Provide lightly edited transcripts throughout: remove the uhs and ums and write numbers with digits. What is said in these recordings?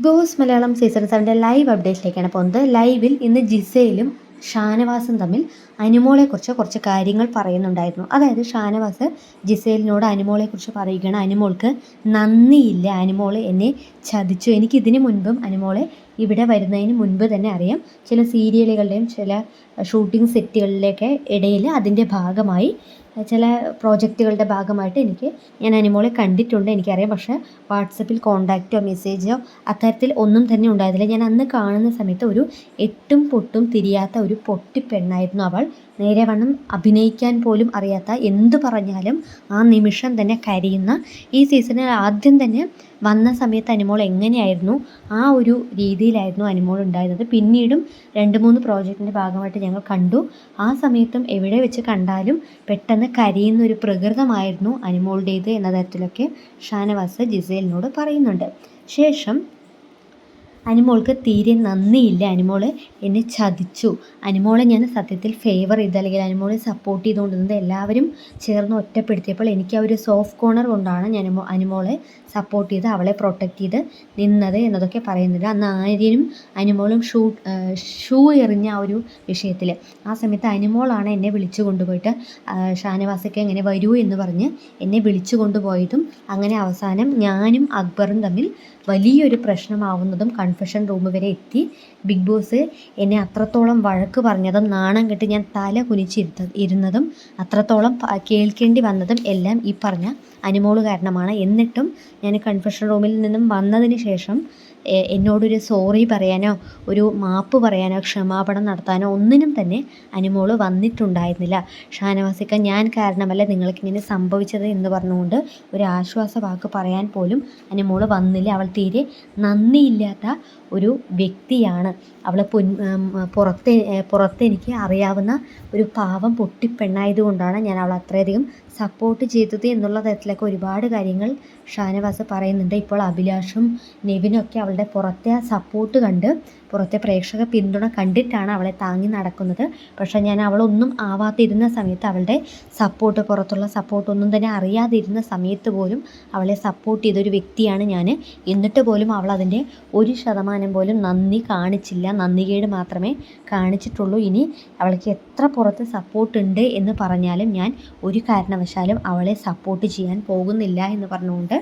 Boss Malayalam season 7 live അപ്ഡേറ്റിലേക്കാണ് പോകുന്നത്. ലൈവിൽ ഇന്ന് ജിസയിലും ഷാനവാസും തമ്മിൽ അനുമോളെക്കുറിച്ച് കുറച്ച് കാര്യങ്ങൾ പറയുന്നുണ്ടായിരുന്നു. അതായത് ഷാനവാസ് ജിസേലിനോട് അനുമോളെക്കുറിച്ച് പറയുകയാണ്. അനുമോൾക്ക് നന്ദിയില്ല, അനുമോൾ എന്നെ ചതിച്ചു. എനിക്ക് ഇതിനു മുൻപും അനുമോളെ ഇവിടെ വരുന്നതിന് മുൻപ് തന്നെ അറിയാം. ചില സീരിയലുകളുടെയും ചില ഷൂട്ടിംഗ് സെറ്റുകളിലേക്ക് ഇടയിൽ അതിൻ്റെ ഭാഗമായി ചില പ്രോജക്റ്റുകളുടെ ഭാഗമായിട്ട് ഞാൻ അനുമോളെ കണ്ടിട്ടുണ്ട്, എനിക്കറിയാം. പക്ഷേ വാട്സപ്പിൽ കോണ്ടാക്റ്റോ മെസ്സേജോ അത്തരത്തിൽ ഒന്നും തന്നെ ഉണ്ടായിരുന്നില്ല. ഞാൻ അന്ന് കാണുന്ന സമയത്ത് ഒരു എട്ടും പൊട്ടും തിരിയാത്ത ഒരു പൊട്ടിപ്പെണ്ണായിരുന്നു അവൾ. നേരെ വണ്ണം അഭിനയിക്കാൻ പോലും അറിയാത്ത, എന്തു പറഞ്ഞാലും ആ നിമിഷം തന്നെ കരയുന്ന. ഈ സീസണിൽ ആദ്യം തന്നെ വന്ന സമയത്ത് അനുമോൾ എങ്ങനെയായിരുന്നു ആ ഒരു രീതിയിലായിരുന്നു അനുമോൾ ഉണ്ടായിരുന്നത്. പിന്നീടും 2-3 പ്രോജക്റ്റിൻ്റെ ഭാഗമായിട്ട് ഞങ്ങൾ കണ്ടു. ആ സമയത്തും എവിടെ വെച്ച് കണ്ടാലും പെട്ടെന്ന് കരയുന്ന ഒരു പ്രകൃതമായിരുന്നു അനുമോളുടേത് എന്ന തരത്തിലൊക്കെ ഷാനവാസ് ജിസേലിനോട് പറയുന്നുണ്ട്. ശേഷം അനുമോൾക്ക് തീരെ നന്ദിയില്ല, അനുമോൾ എന്നെ ചതിച്ചു, അനുമോളെ ഞാൻ സത്യത്തിൽ ഫേവർ ചെയ്ത് അല്ലെങ്കിൽ അനുമോളെ സപ്പോർട്ട് ചെയ്തുകൊണ്ടിരുന്നത് എല്ലാവരും ചേർന്ന് ഒറ്റപ്പെടുത്തിയപ്പോൾ എനിക്ക് ആ ഒരു സോഫ്റ്റ് കോർണർ കൊണ്ടാണ് ഞാൻ അനുമോളെ സപ്പോർട്ട് ചെയ്ത് അവളെ പ്രൊട്ടക്റ്റ് ചെയ്ത് നിന്നത് എന്നതൊക്കെ പറയുന്നുണ്ട്. അന്ന് ആര്യനും അനുമോളും ഷൂ എറിഞ്ഞ ആ ഒരു വിഷയത്തിൽ ആ സമയത്ത് അനുമോളാണ് എന്നെ വിളിച്ചു കൊണ്ടുപോയിട്ട് ഷാനവാസൊക്കെ എങ്ങനെ വരൂ എന്ന് പറഞ്ഞ് എന്നെ വിളിച്ചു കൊണ്ടുപോയതും അങ്ങനെ അവസാനം ഞാനും അക്ബറും തമ്മിൽ വലിയൊരു പ്രശ്നമാവുന്നതും കൺഫെഷൻ റൂം വരെ എത്തി. ബിഗ് ബോസ് എന്നെ അത്രത്തോളം വഴക്ക് പറഞ്ഞതും നാണം കെട്ട് ഞാൻ തല ഇരുന്നതും അത്രത്തോളം കേൾക്കേണ്ടി വന്നതും എല്ലാം ഈ പറഞ്ഞ അനുമോള് കാരണമാണ്. എന്നിട്ടും ഞാൻ കൺഫെഷൻ റൂമിൽ നിന്നും വന്നതിന് ശേഷം എന്നോടൊരു സോറി പറയാനോ ഒരു മാപ്പ് പറയാനോ ക്ഷമാപണം നടത്താനോ ഒന്നിനും തന്നെ അനുമോള് വന്നിട്ടുണ്ടായിരുന്നില്ല. ഷാനവാസിക്ക, ഞാൻ കാരണമല്ല നിങ്ങൾക്കിങ്ങനെ സംഭവിച്ചത് എന്ന് പറഞ്ഞുകൊണ്ട് ഒരു ആശ്വാസ വാക്ക് പറയാൻ പോലും അനുമോള് വന്നില്ല. അവൾ തീരെ നന്ദിയില്ലാത്ത ഒരു വ്യക്തിയാണ്. അവൾ പുറത്ത് എനിക്ക് അറിയാവുന്ന ഒരു പാവം പൊട്ടിപ്പെണ്ണായതുകൊണ്ടാണ് ഞാൻ അവളെ അത്രയധികം സപ്പോർട്ട് ചെയ്തത് എന്നുള്ള തരത്തിലൊക്കെ ഒരുപാട് കാര്യങ്ങൾ ഷാനവാസ് പറയുന്നുണ്ട്. ഇപ്പോൾ അഭിലാഷും നെവിനൊക്കെ അവളുടെ പുറത്തെ സപ്പോർട്ട് കണ്ട്, പുറത്തെ പ്രേക്ഷക പിന്തുണ കണ്ടിട്ടാണ് അവളെ താങ്ങി നടക്കുന്നത്. പക്ഷേ ഞാൻ അവളൊന്നും ആവാതിരുന്ന സമയത്ത്, അവളുടെ സപ്പോർട്ട്, പുറത്തുള്ള സപ്പോർട്ടൊന്നും തന്നെ അറിയാതിരുന്ന സമയത്ത് പോലും അവളെ സപ്പോർട്ട് ചെയ്തൊരു വ്യക്തിയാണ് ഞാൻ. എന്നിട്ട് പോലും അവൾ അതിൻ്റെ 1% പോലും നന്ദി കാണിച്ചില്ല. നന്ദികേട് മാത്രമേ കാണിച്ചിട്ടുള്ളൂ. ഇനി അവൾക്ക് എത്ര പുറത്ത് സപ്പോർട്ട് ഉണ്ട് എന്ന് പറഞ്ഞാലും ഞാൻ ഒരു കാരണവശാലും അവളെ സപ്പോർട്ട് ചെയ്യാൻ പോകുന്നില്ല എന്ന് പറഞ്ഞുകൊണ്ട്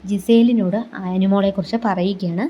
ജിസേലിനോട് അനുമോളെക്കുറിച്ച് പറയുകയാണ്.